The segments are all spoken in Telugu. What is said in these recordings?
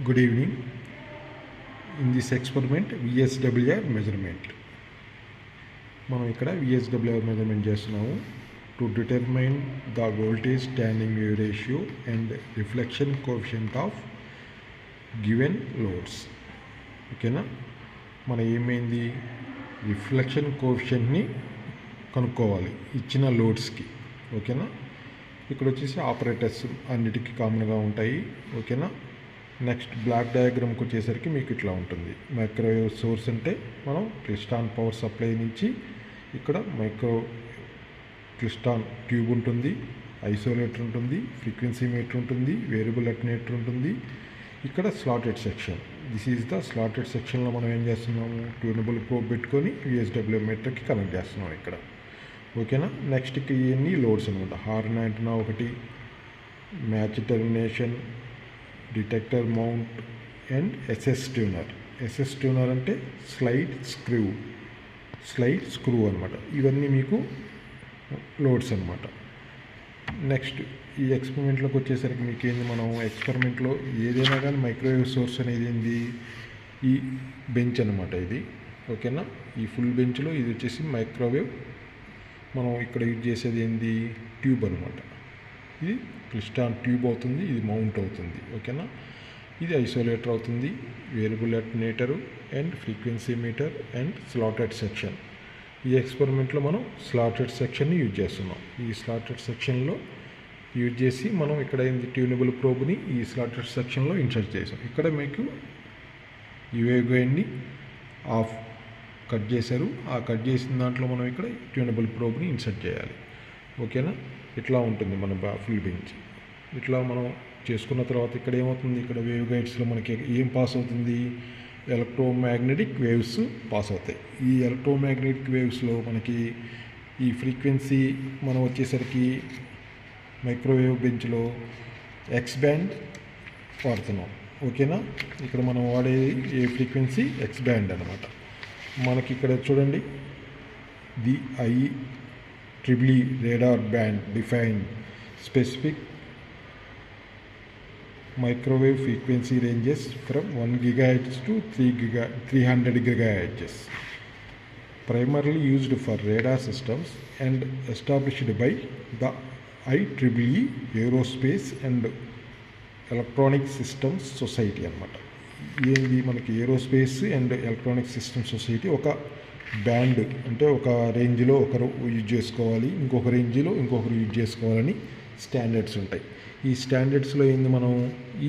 Good evening. In this experiment, VSWR measurement. మనం ఇక్కడ VSWR measurement చేస్తున్నాము to determine the voltage standing wave ratio and reflection coefficient of given loads. ఓకేనా, మన ఏమైంది రిఫ్లెక్షన్ కోఎఫిషియంట్ని కనుక్కోవాలి ఇచ్చిన లోడ్స్కి. ఓకేనా, ఇక్కడ వచ్చేసి ఆపరేటర్స్ అన్నిటికీ కామన్గా ఉంటాయి. ఓకేనా, నెక్స్ట్ బ్లాక్ డయాగ్రామ్కి వచ్చేసరికి మీకు ఇట్లా ఉంటుంది. మైక్రోవేవ్ సోర్స్ అంటే మనం క్లిస్టాన్ పవర్ సప్లై నుంచి ఇక్కడ క్లిస్టాన్ ట్యూబ్ ఉంటుంది, ఐసోలేటర్ ఉంటుంది, ఫ్రీక్వెన్సీ మీటర్ ఉంటుంది, వేరియబుల్ అటెన్యూటర్ ఉంటుంది. ఇక్కడ slotted section, this is the slotted సెక్షన్లో మనం ఏం చేస్తున్నాము, ట్యూనబుల్ ప్రోబ్ పెట్టుకొని VSWR మీటర్కి కనెక్ట్ చేస్తున్నాం ఇక్కడ. ఓకేనా, నెక్స్ట్కి ఇవన్నీ లోడ్స్ అనమాట. హార్న్ యాంటెన్నా ఒకటి, match termination, detector mount and SS tuner. SS tuner అంటే స్లైడ్ స్క్రూ అనమాట. ఇవన్నీ మీకు లోడ్స్ అనమాట. నెక్స్ట్ ఈ ఎక్స్పెరిమెంట్లోకి వచ్చేసరికి మీకు ఏంది, మనం ఎక్స్పెరిమెంట్లో ఏదైనా కానీ మైక్రోవేవ్ సోర్స్ అనేది ఏంది, ఈ బెంచ్ అనమాట ఇది. ఓకేనా, ఈ ఫుల్ బెంచ్లో ఇది వచ్చేసి మైక్రోవేవ్. మనం ఇక్కడ యూజ్ చేసేది ఏంది, ట్యూబ్ అనమాట. ఇది క్లిస్టాన్ ట్యూబ్ అవుతుంది, ఇది మౌంట్ అవుతుంది. ఓకేనా, ఇది ఐసోలేటర్ అవుతుంది, variable attenuator and frequency meter and slotted section. ఈ ఎక్స్పెరిమెంట్లో మనం స్లాటెడ్ సెక్షన్ని యూజ్ చేస్తున్నాం. ఈ స్లాటెడ్ సెక్షన్లో యూజ్ చేసి మనం ఇక్కడ ఏంది ట్యూనబుల్ ప్రోబ్ని ఈ స్లాటెడ్ సెక్షన్లో ఇన్సర్ట్ చేసాం. ఇక్కడ మీకు యుఏ గైడ్ని ఆఫ్ కట్ చేశారు. ఆ కట్ చేసిన దాంట్లో మనం ఇక్కడ ట్యూనబుల్ ప్రోబ్ని ఇన్సర్ట్ చేయాలి. ఓకేనా, ఇట్లా ఉంటుంది మన ఫుల్ బెంచ్. ఇట్లా మనం చేసుకున్న తర్వాత ఇక్కడ ఏమవుతుంది, ఇక్కడ వేవ్ గైడ్స్లో మనకి ఏం పాస్ అవుతుంది, ఎలక్ట్రోమాగ్నెటిక్ వేవ్స్ పాస్ అవుతాయి. ఈ ఎలక్ట్రోమాగ్నెటిక్ వేవ్స్లో మనకి ఈ ఫ్రీక్వెన్సీ మనం వచ్చేసరికి మైక్రోవేవ్ బెంచ్లో ఎక్స్ బ్యాండ్ వాడుతున్నాం. ఓకేనా, ఇక్కడ మనం వాడేది ఏ ఫ్రీక్వెన్సీ, ఎక్స్ బ్యాండ్ అనమాట. మనకి ఇక్కడ చూడండి, the IEEE radar band define specific microwave frequency ranges from 1 GHz to 300 GHz, primarily used for radar systems and established by the IEEE Aerospace and Electronic Systems Society అన్నమాట. ఏంది మనకి aerospace and electronic system society ఒక బ్యాండ్ అంటే ఒక రేంజ్లో ఒకరు యూజ్ చేసుకోవాలి, ఇంకొక రేంజ్లో ఇంకొకరు యూజ్ చేసుకోవాలని స్టాండర్డ్స్ ఉంటాయి. ఈ స్టాండర్డ్స్లో ఏంది, మనం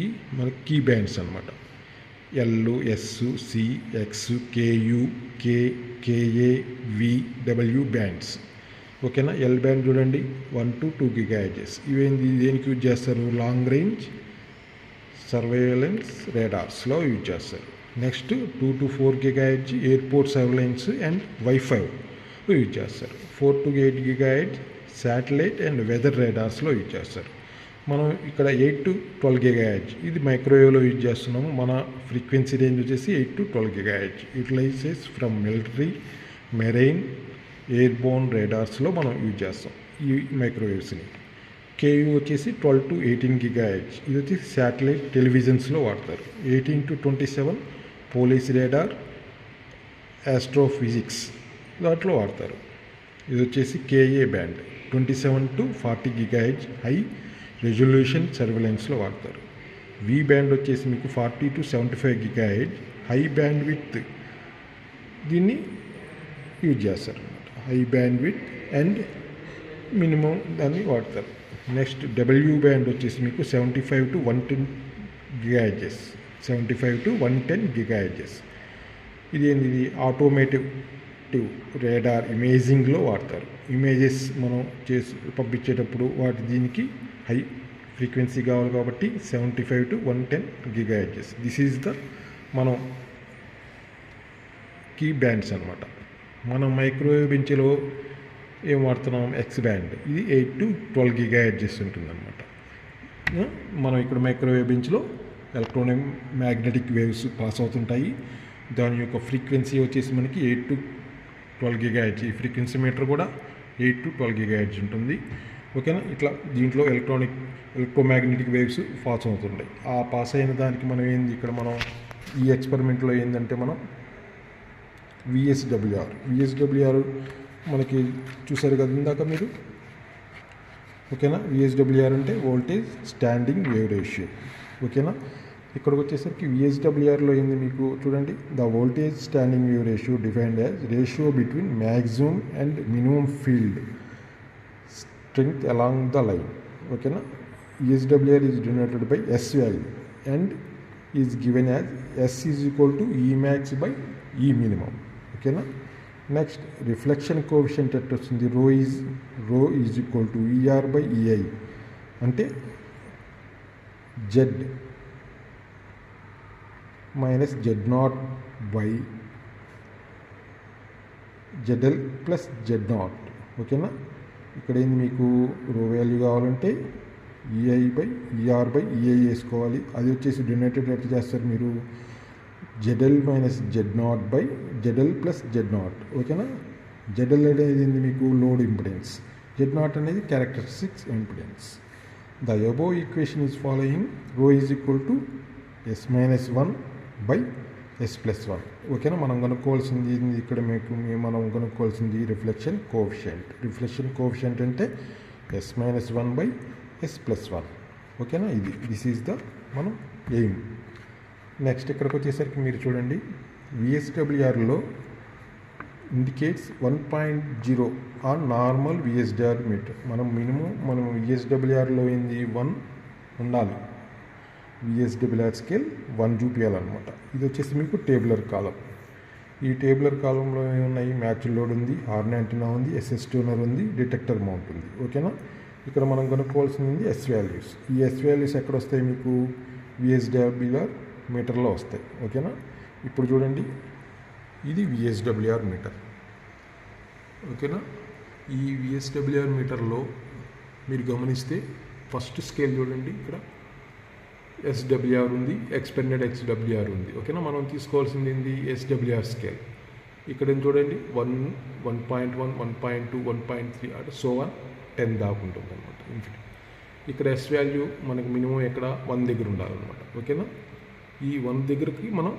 ఈ మనకి కీ బ్యాండ్స్ అనమాట. L, S, C, X, KU, K, KA, V, W bands. ఓకేనా, ఎల్ బ్యాండ్ చూడండి 1 to 2 GHz. ఇవేంది దేనికి యూజ్ చేస్తారు, లాంగ్ రేంజ్ సర్వేలెన్స్ రేడార్స్లో యూజ్ చేస్తారు. Next 2 to 4 GHz airport surveillance and వైఫైలో యూజ్ చేస్తారు. 4 to 8 GHz satellite and weather రేడార్స్లో యూజ్ చేస్తారు. మనం ఇక్కడ 8 to 12 GHz ఇది మైక్రోవేవ్లో యూజ్ చేస్తున్నాము. మన ఫ్రీక్వెన్సీ రేంజ్ వచ్చేసి 8 to 12 GHz. Utilises from military, marine, airborne రేడార్స్లో మనం యూజ్ చేస్తాం ఈ మైక్రోవేవ్స్ని. KU వచ్చేసి 12 to 18 GHz ఇది వచ్చేసి శాటిలైట్ టెలివిజన్స్లో వాడతారు. 18 to 27 పోలీస్ రేడార్, ఆస్ట్రోఫిజిక్స్ దాంట్లో వాడతారు. ఇది వచ్చేసి KA band 27 to 40 GHz high resolution సర్వేలెన్స్లో వాడతారు. V బ్యాండ్ వచ్చేసి మీకు 40 to 75 GHz high bandwidth దీన్ని యూజ్ చేస్తారు అన్నమాట. High bandwidth and minimum దాన్ని వాడతారు. నెక్స్ట్ W బ్యాండ్ వచ్చేసి మీకు 75 to 110 GHz 75 to 110 GHz. ఇది ఆటోమేటివ్ రేడార్ ఇమేజింగ్లో వాడతారు. ఇమేజెస్ మనం పంపించేటప్పుడు దీనికి హై ఫ్రీక్వెన్సీ కావాలి కాబట్టి 75 to 110 GHz. This is the మనం కీ బ్యాండ్స్ అనమాట. మనం మైక్రోవేవ్ బెంచ్లో ఏం వాడుతున్నాం, ఎక్స్ బ్యాండ్. ఇది 8 to 12 GHz ఉంటుందన్నమాట. మనం ఇక్కడ మైక్రోవేవ్ బెంచ్లో ఎలక్ట్రోనిక్ మ్యాగ్నెటిక్ వేవ్స్ పాస్ అవుతుంటాయి. దాని యొక్క ఫ్రీక్వెన్సీ వచ్చేసి మనకి 8 to 12 GHz. ఈ ఫ్రీక్వెన్సీ మీటర్ కూడా 8 to 12 GHz ఉంటుంది. ఓకేనా. ఇట్లా దీంట్లో ఎలక్ట్రోమాగ్నెటిక్ వేవ్స్ పాస్ అవుతుంటాయి. ఆ పాస్ అయిన దానికి మనం ఏంది ఇక్కడ మనం ఈ ఎక్స్పెరిమెంట్లో ఏంటంటే మనం విఎస్డబ్ల్యూఆర్ మనకి చూసారు కదా ఇందాక మీరు. ఓకేనా. విఎస్డబ్ల్యూఆర్ అంటే వోల్టేజ్ స్టాండింగ్ వేవ్ రేషియో. ఓకేనా. ఇక్కడికి వచ్చేసరికి విఎస్డబ్ల్యూఆర్లో ఏంది మీకు చూడండి, the voltage standing wave ratio defined as ratio between maximum and minimum field strength along the line. ఓకేనా. VSWR is denoted by S value and is given as S is equal to E max by E minimum. ఓకేనా. నెక్స్ట్ రిఫ్లెక్షన్ కోఎఫిషియంట్ ఎట్ వస్తుంది, rho is equal to ER by EI అంటే Z minus Z naught by ZL plus Z naught. ఓకేనా. ఇక్కడ ఏంది మీకు రో వాల్యూ కావాలంటే EI by ER by EI వేసుకోవాలి. అది వచ్చేసి డినోటెడ్ ఎట్లా చేస్తారు మీరు, ZL minus Z naught by ZL plus Z naught. ఓకేనా. జెడ్ఎల్ అనేది మీకు లోడ్ ఇంపిడెన్స్, జెడ్ నాట్ అనేది characteristics impedance. The above equation is following, rho is equal to S minus 1 by S plus 1. ఓకేనా. మనం కనుక్కోవాల్సింది ఇక్కడ మనం కనుక్కోవాల్సింది రిఫ్లెక్షన్ కోఎఫిషియంట్ అంటే S minus 1 by S plus 1. ఓకేనా. దిస్ ఈజ్ ద మనం ఎయిమ్. నెక్స్ట్ ఇక్కడికి వచ్చేసరికి మీరు చూడండి, విఎస్డబ్ల్యూఆర్లో ఇండికేట్స్ 1.0 ఆన్ నార్మల్ విఎస్డబ్ల్యూఆర్ మీటర్. మనం విఎస్డబ్ల్యూఆర్లో ఏంది 1 ఉండాలి, విఎస్డబ్ల్యూఆర్ స్కేల్ 1 చూపించాలన్నమాట. ఇది వచ్చేసి మీకు టేబులర్ కాలం. ఈ టేబులర్ కాలంలో ఏమున్నాయి, మ్యాచ్ లోడ్ ఉంది, హార్న్ యాంటెన్నా ఉంది, ఎస్ఎస్ ట్యూనర్ ఉంది, డిటెక్టర్ మౌంట్ ఉంది. ఓకేనా. ఇక్కడ మనం కనుక్కోవాల్సింది ఎస్ వాల్యూస్. ఈ ఎస్ వాల్యూస్ ఎక్కడ వస్తాయి మీకు, విఎస్డబ్ల్యూఆర్ మీటర్లో వస్తాయి. ఓకేనా. ఇప్పుడు చూడండి, ఇది విఎస్డబ్ల్యూఆర్ మీటర్. ఓకేనా. ఈ విఎస్డబ్ల్యూఆర్ మీటర్లో మీరు గమనిస్తే ఫస్ట్ స్కేల్ చూడండి, ఇక్కడ ఎస్డబ్ల్యూఆర్ ఉంది, ఎక్స్పెండెడ్ ఎక్స్డబ్ల్యూఆర్ ఉంది. ఓకేనా. మనం తీసుకోవాల్సింది ఏంది, ఎస్డబ్ల్యూఆర్ స్కేల్. ఇక్కడ చూడండి 1, 1.1, 1.2, 1.3 అంటే 10 దాకా ఉంటుంది అనమాట, ఇన్ఫినిటీ. ఇక్కడ ఎస్ వాల్యూ మనకి మినిమం ఎక్కడ 1 దగ్గర ఉండాలన్నమాట. ఓకేనా. ఈ 1 దగ్గరికి మనం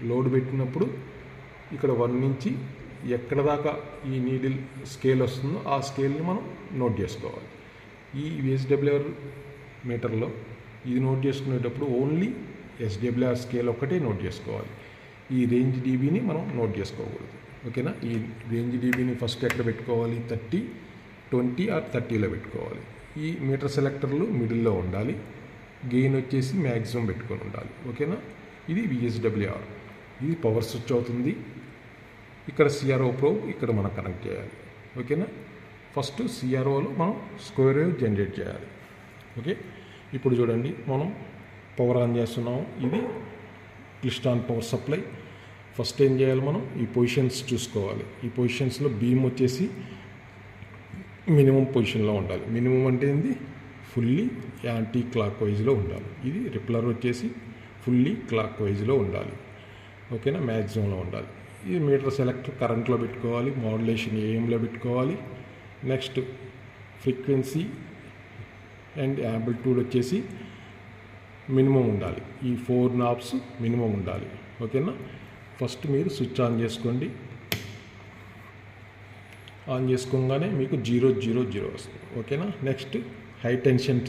లోడ్ పెట్టినప్పుడు ఇక్కడ 1 నుంచి ఎక్కడ దాకా ఈ నీడిల్ స్కేల్ వస్తుందో ఆ స్కేల్ని మనం నోట్ చేసుకోవాలి. ఈ విఎస్డబ్ల్యూఆర్ మీటర్లో ఇది నోట్ చేసుకునేటప్పుడు ఓన్లీ ఎస్డబ్ల్యూఆర్ స్కేల్ ఒక్కటే నోట్ చేసుకోవాలి. ఈ రేంజ్ డీబీని మనం నోట్ చేసుకోకూడదు. ఓకేనా. ఈ రేంజ్ డీబీని ఫస్ట్ ఎక్కడ పెట్టుకోవాలి, 30, 20 ఆర్ 30లో పెట్టుకోవాలి. ఈ మీటర్ సెలెక్టర్లు మిడిల్లో ఉండాలి, గెయిన్ వచ్చేసి మ్యాక్సిమం పెట్టుకొని ఉండాలి. ఓకేనా. ఇది విఎస్డబ్ల్యూఆర్. ఇది పవర్ స్విచ్ అవుతుంది. ఇక్కడ సిఆర్ఓ ప్రోబ్ ఇక్కడ మనం కనెక్ట్ చేయాలి. ఓకేనా. ఫస్ట్ సిఆర్ఓలో మనం స్క్వేర్ వేవ్ జనరేట్ చేయాలి. ఓకే. ఇప్పుడు చూడండి, మనం పవర్ ఆన్ చేస్తున్నాం. ఇది క్లిస్టాన్ పవర్ సప్లై. ఫస్ట్ ఏం చేయాలి, మనం ఈ పొజిషన్స్ చూసుకోవాలి. ఈ పొజిషన్స్లో బీమ్ వచ్చేసి మినిమం పొజిషన్లో ఉండాలి. మినిమం అంటే ఏంది, ఫుల్లీ యాంటీ క్లాక్ వైజ్లో ఉండాలి. ఇది రిప్లర్ వచ్చేసి ఫుల్లీ క్లాక్ వైజ్లో ఉండాలి. ఓకేనా. మ్యాక్సిమంలో ఉండాలి. ఇది మీటర్ సెలెక్టర్ కరెంట్లో పెట్టుకోవాలి, మాడ్యులేషన్ ఏఎంలో పెట్టుకోవాలి. నెక్స్ట్ ఫ్రీక్వెన్సీ అండ్ యాంప్లిట్యూడ్ వచ్చేసి మినిమం ఉండాలి. ఈ 4 నాబ్స్ మినిమం ఉండాలి. ఓకేనా. ఫస్ట్ మీరు స్విచ్ ఆన్ చేసుకోండి. ఆన్ చేసుకోగానే మీకు 000 వస్తుంది. ఓకేనా. నెక్స్ట్ హై టెన్షన్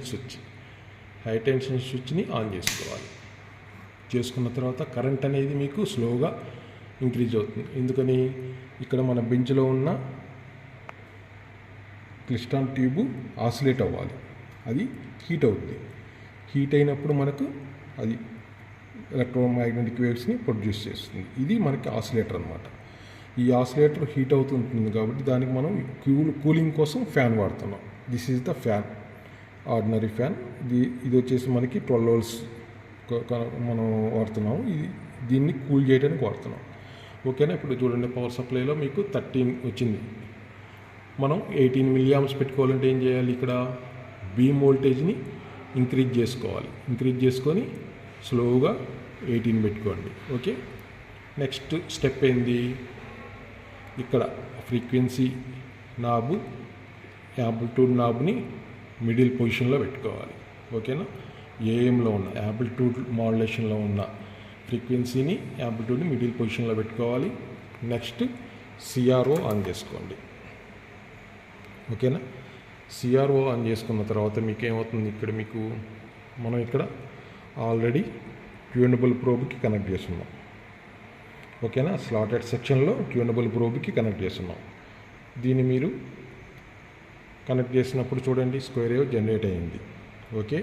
స్విచ్ని ఆన్ చేసుకోవాలి. చేసుకున్న తర్వాత కరెంట్ అనేది మీకు స్లోగా ఇంక్రీజ్ అవుతుంది. ఎందుకని, ఇక్కడ మన బెంచ్లో ఉన్న క్లిస్టాన్ ట్యూబ్ ఆసిలేట్ అవ్వాలి, అది హీట్ అవుతుంది. హీట్ అయినప్పుడు మనకు అది ఎలక్ట్రోమాగ్నెటిక్ వేవ్స్ని ప్రొడ్యూస్ చేస్తుంది. ఇది మనకి ఆసిలేటర్ అనమాట. ఈ ఆసిలేటర్ హీట్ అవుతుంటుంది కాబట్టి దానికి మనం కూలింగ్ కోసం ఫ్యాన్ వాడుతున్నాం. This is the fan, ordinary fan. ఇది వచ్చేసి మనకి 12 volts మనం వాడుతున్నాము. దీన్ని కూల్ చేయడానికి వాడుతున్నాం. ఓకేనా. ఇప్పుడు చూడండి, పవర్ సప్లైలో మీకు 13 వచ్చింది. మనం 18 milliamps పెట్టుకోవాలంటే ఏం చేయాలి, ఇక్కడ బీమ్ వోల్టేజ్ని ఇంక్రీజ్ చేసుకోవాలి. ఇంక్రీజ్ చేసుకొని స్లోగా 18 పెట్టుకోండి. ఓకే. నెక్స్ట్ స్టెప్ ఏంది, ఇక్కడ ఫ్రీక్వెన్సీ నాబు యాంప్లిట్యూడ్ నాబ్ని మిడిల్ పొజిషన్లో పెట్టుకోవాలి. ఓకేనా, ఏఎంలో ఉన్న యాంప్లిట్యూడ్ మాడ్యులేషన్లో ఉన్న ఫ్రీక్వెన్సీని యాంప్లిట్యూడ్ని మిడిల్ పొజిషన్లో పెట్టుకోవాలి. నెక్స్ట్ సిఆర్ఓ ఆన్ చేసుకోండి. ఓకేనా, సిఆర్ఓ ఆన్ చేసుకున్న తర్వాత మీకు ఏమవుతుంది, ఇక్కడ మీకు మనం ఇక్కడ ఆల్రెడీ ట్యూనబుల్ ప్రోబ్కి కనెక్ట్ చేస్తున్నాం. ఓకేనా, స్లాటెడ్ సెక్షన్లో ట్యూనబుల్ ప్రోబ్కి కనెక్ట్ చేస్తున్నాం. దీన్ని మీరు కనెక్ట్ చేసినప్పుడు చూడండి స్క్వేర్ వేవ్ జనరేట్ అయ్యింది. ఓకే,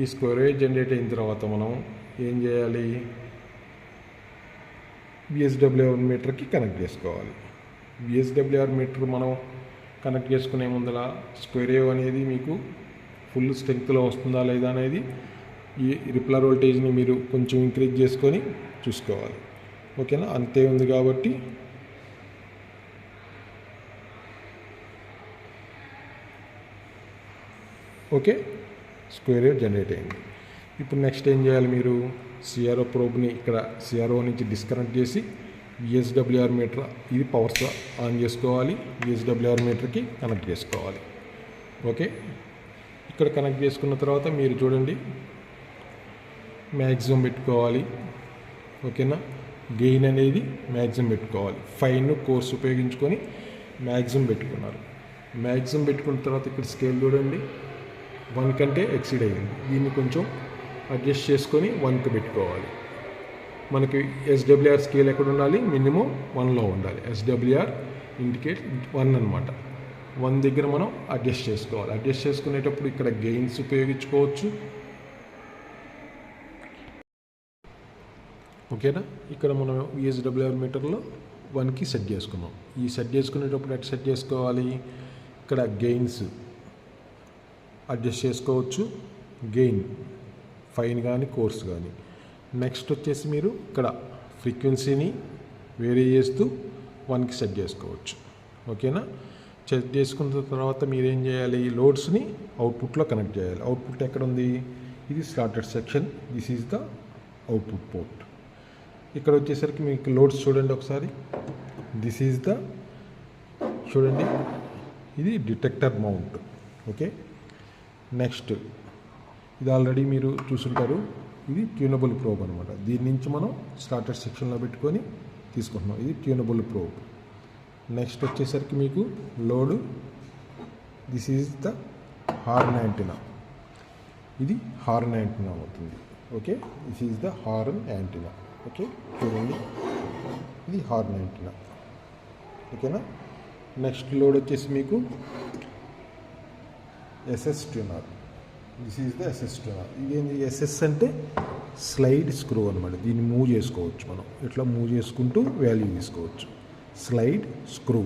ఈ స్క్వేర్ వేవ్ జనరేట్ అయిన తర్వాత మనం ఏం చేయాలి, విఎస్డబ్ల్యూఆర్ మీటర్కి కనెక్ట్ చేసుకోవాలి. విఎస్డబ్ల్యూఆర్ మీటర్ మనం కనెక్ట్ చేసుకునే ముందర స్క్వేర్ వేవ్ అనేది మీకు ఫుల్ స్ట్రెంగ్త్లో వస్తుందా లేదా అనేది ఈ రిప్లర్ వోల్టేజ్ని మీరు కొంచెం ఇంక్రీజ్ చేసుకొని చూసుకోవాలి. ఓకేనా, అంతే ఉంది కాబట్టి ఓకే, స్క్వేర్ వేవ్ జనరేట్ అయింది. ఇప్పుడు నెక్స్ట్ ఏం చేయాలి, మీరు సిఆర్ఓ ప్రోబ్ని ఇక్కడ సిఆర్ఓ నుంచి డిస్కనెక్ట్ చేసి విఎస్డబ్ల్యూఆర్ మీటర్ ఇది పవర్స్ ఆన్ చేసుకోవాలి. విఎస్డబ్ల్యూఆర్ మీటర్కి కనెక్ట్ చేసుకోవాలి. ఓకే, ఇక్కడ కనెక్ట్ చేసుకున్న తర్వాత మీరు చూడండి మ్యాక్సిమం పెట్టుకోవాలి. ఓకేనా, గెయిన్ అనేది మ్యాక్సిమం పెట్టుకోవాలి. ఫైన్ కోర్స్ ఉపయోగించుకొని మ్యాక్సిమం పెట్టుకున్నారు. మ్యాక్సిమం పెట్టుకున్న తర్వాత ఇక్కడ స్కేల్ చూడండి 1 కంటే ఎక్సీడ్ అయ్యింది. దీన్ని కొంచెం అడ్జస్ట్ చేసుకొని 1కి పెట్టుకోవాలి. మనకి ఎస్డబ్ల్యూఆర్ స్కేల్ ఎక్కడ ఉండాలి, మినిమం 1లో ఉండాలి. ఎస్డబ్ల్యూఆర్ ఇండికేట్ 1 అనమాట. 1 దగ్గర మనం అడ్జస్ట్ చేసుకోవాలి. అడ్జస్ట్ చేసుకునేటప్పుడు ఇక్కడ గెయిన్స్ ఉపయోగించుకోవచ్చు. ఓకేనా, ఇక్కడ మనం విఎస్డబ్ల్యూఆర్ మీటర్లో 1కి సెట్ చేసుకున్నాం. ఈ సెట్ చేసుకునేటప్పుడు ఎట్లా సెట్ చేసుకోవాలి, ఇక్కడ గెయిన్స్ అడ్జస్ట్ చేసుకోవచ్చు. గెయిన్ ఫైన్ కానీ కోర్స్ కానీ. నెక్స్ట్ వచ్చేసి మీరు ఇక్కడ ఫ్రీక్వెన్సీని వేరీ చేస్తూ 1కి సెట్ చేసుకోవచ్చు. ఓకేనా, సెట్ చేసుకున్న తర్వాత మీరు ఏం చేయాలి, లోడ్స్ని అవుట్పుట్లో కనెక్ట్ చేయాలి. అవుట్పుట్ ఎక్కడ ఉంది, ఇది slotted section. This is the output port. ఇక్కడ వచ్చేసరికి మీకు లోడ్స్ చూడండి ఒకసారి. దిస్ ఈజ్ ద చూడండి, ఇది డిటెక్టర్ మౌంట్. ఓకే, నెక్స్ట్ ఇది ఆల్రెడీ మీరు చూసుంటారు, ఇది ట్యూనబుల్ ప్రోబ్ అనమాట. దీని నుంచి మనం స్టార్టెడ్ సెక్షన్లో పెట్టుకొని తీసుకుంటున్నాం. ఇది ట్యూనబుల్ ప్రోబ్. నెక్స్ట్ వచ్చేసరికి మీకు load, this is the horn antenna. ఇది హార్న్ యాంటీనా అవుతుంది. Okay, this is the horn antenna. Okay, చూడండి ఇది హార్న్ యాంటీనా. ఓకేనా, నెక్స్ట్ లోడ్ వచ్చేసి మీకు SS tuner. This is the SS tuner. ఇదేంటి, ఎస్ఎస్ అంటే స్లైడ్ స్క్రూ అనమాట. దీన్ని మూవ్ చేసుకోవచ్చు మనం, ఇట్లా మూవ్ చేసుకుంటూ వాల్యూ తీసుకోవచ్చు. Slide screw.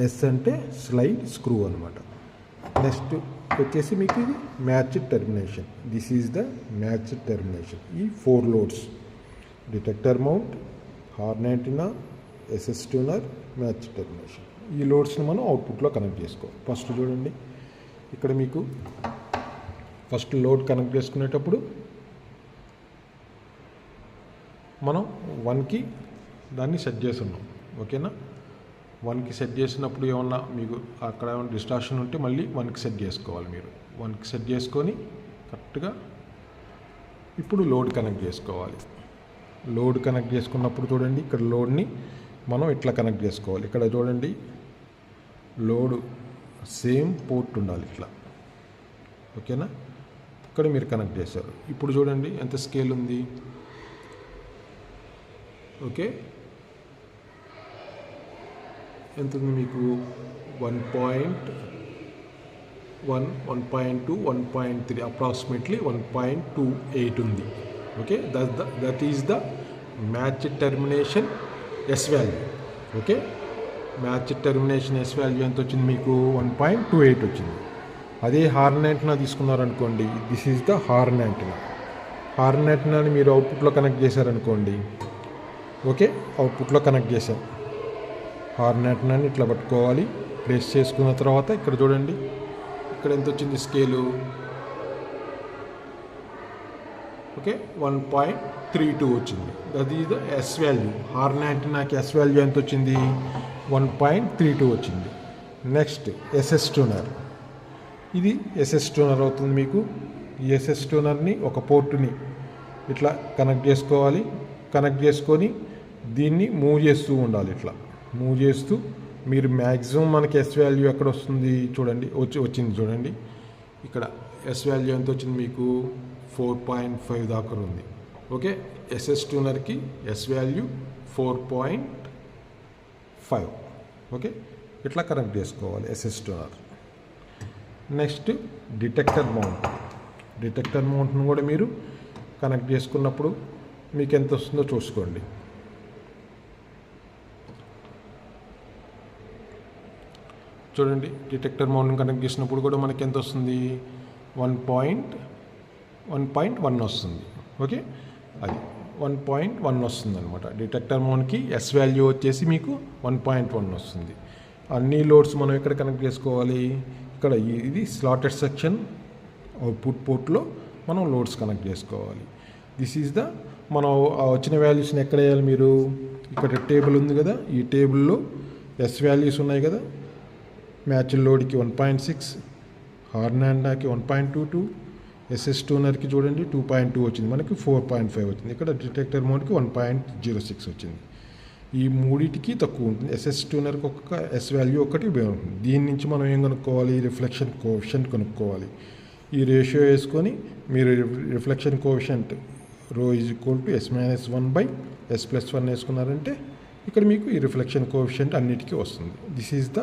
ఎస్ అంటే స్లైడ్ స్క్రూ అనమాట. నెక్స్ట్ వచ్చేసి మీకు ఇది matched termination. This is the matched termination. ఈ 4 loads, detector mount, horn antenna, SS tuner, matched termination. ఈ లోడ్స్ని మనం అవుట్పుట్లో కనెక్ట్ చేసుకోవాలి. ఫస్ట్ చూడండి ఇక్కడ మీకు ఫస్ట్ లోడ్ కనెక్ట్ చేసుకునేటప్పుడు మనం 1కి దాన్ని సెట్ చేస్తున్నాం. ఓకేనా, 1కి సెట్ చేసినప్పుడు ఏమన్నా మీకు అక్కడ ఏమైనా డిస్టార్షన్ ఉంటే మళ్ళీ 1కి సెట్ చేసుకోవాలి. మీరు 1కి సెట్ చేసుకొని కరెక్ట్గా ఇప్పుడు లోడ్ కనెక్ట్ చేసుకోవాలి. లోడ్ కనెక్ట్ చేసుకున్నప్పుడు చూడండి ఇక్కడ లోడ్ని మనం ఇట్లా కనెక్ట్ చేసుకోవాలి. ఇక్కడ చూడండి లోడ్ సేమ్ పోర్ట్ ఉండాలి ఇట్లా. ఓకేనా, ఇక్కడ మీరు కనెక్ట్ చేశారు. ఇప్పుడు చూడండి ఎంత స్కేల్ ఉంది. ఓకే, ఎంత ఉంది మీకు, 1.1, 1.2, 1.3, అప్రాక్సిమేట్లీ 1.28 ఉంది. Okay, that is the match termination S value. Okay, match termination S value ఎంత వచ్చింది మీకు, 1.28 వచ్చింది. అదే హార్న్ యాంటీనా తీసుకున్నారనుకోండి, this is the horn antenna. Horn యాంటీనాని మీరు అవుట్పుట్లో కనెక్ట్ చేశారనుకోండి. ఓకే, అవుట్పుట్లో కనెక్ట్ చేశాం. హార్న్ యాంటీనాని ఇట్లా పట్టుకోవాలి. ప్లేస్ చేసుకున్న తర్వాత ఇక్కడ చూడండి ఇక్కడ ఎంత వచ్చింది స్కేలు. ఓకే, 1.32 వచ్చింది. That is the S value. Horn యాంటీనాకి ఎస్ వాల్యూ ఎంత వచ్చింది, 1.32 వచ్చింది. Next SS tuner. ఇది ఎస్ఎస్ ట్యూనర్ అవుతుంది మీకు. ఈ ఎస్ఎస్ ట్యూనర్ని ఒక పోర్టుని ఇట్లా కనెక్ట్ చేసుకోవాలి. కనెక్ట్ చేసుకొని దీన్ని మూవ్ చేస్తూ ఉండాలి. ఇట్లా మూవ్ చేస్తూ మీరు మ్యాక్సిమం మనకి ఎస్ వాల్యూ ఎక్కడ వస్తుంది చూడండి, వచ్చింది చూడండి. ఇక్కడ ఎస్ వాల్యూ ఎంత వచ్చింది మీకు 4.5 దాకా ఉంది. ఓకే, ఎస్ఎస్ ట్యూనర్కి ఎస్ వాల్యూ 4.5. ఓకే, ఇట్లా కనెక్ట్ చేసుకోవాలి SS tuner. Next detector mount. Detector మౌంట్ను కూడా మీరు కనెక్ట్ చేసుకున్నప్పుడు మీకు ఎంత వస్తుందో చూసుకోండి. చూడండి, డిటెక్టర్ మౌంట్ని కనెక్ట్ చేసినప్పుడు కూడా మనకి ఎంత వస్తుంది, 1.1 వస్తుంది. ఓకే, అది 1.1 వస్తుంది అనమాట. డిటెక్టర్ మౌంట్కి ఎస్ వాల్యూ వచ్చేసి మీకు 1.1 వస్తుంది. అన్ని లోడ్స్ మనం ఎక్కడ కనెక్ట్ చేసుకోవాలి, ఇక్కడ ఇది స్లాటెడ్ సెక్షన్ అవుట్పుట్ పోర్ట్లో మనం లోడ్స్ కనెక్ట్ చేసుకోవాలి. దిస్ ఈజ్ ద మనం వచ్చిన వాల్యూస్ని ఎక్కడ వేయాలి మీరు, ఇక్కడ టేబుల్ ఉంది కదా, ఈ టేబుల్లో ఎస్ వాల్యూస్ ఉన్నాయి కదా. మ్యాచ్ లోడ్కి 1.6, హార్న్ యాండాకి 1.22, ఎస్ఎస్ ట్యూనర్కి చూడండి 2.2 వచ్చింది, మనకి 4.5 వచ్చింది. ఇక్కడ డిటెక్టర్ మోడ్కి 1.06 వచ్చింది. ఈ మూడింటికి తక్కువ ఉంటుంది. ఎస్ఎస్ ట్యూనర్కి ఒక్క ఎస్ వాల్యూ ఒకటి ఉంటుంది. దీని నుంచి మనం ఏం కనుక్కోవాలి, రిఫ్లెక్షన్ కోఎఫిషియంట్ కనుక్కోవాలి. ఈ రేషియో వేసుకొని మీరు రిఫ్లెక్షన్ కోఎఫిషియంట్ ρ = S-1/S+1 వేసుకున్నారంటే ఇక్కడ మీకు ఈ రిఫ్లెక్షన్ కోఎఫిషియంట్ అన్నిటికీ వస్తుంది. This is the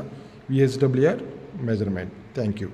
VSWR measurement. Thank you.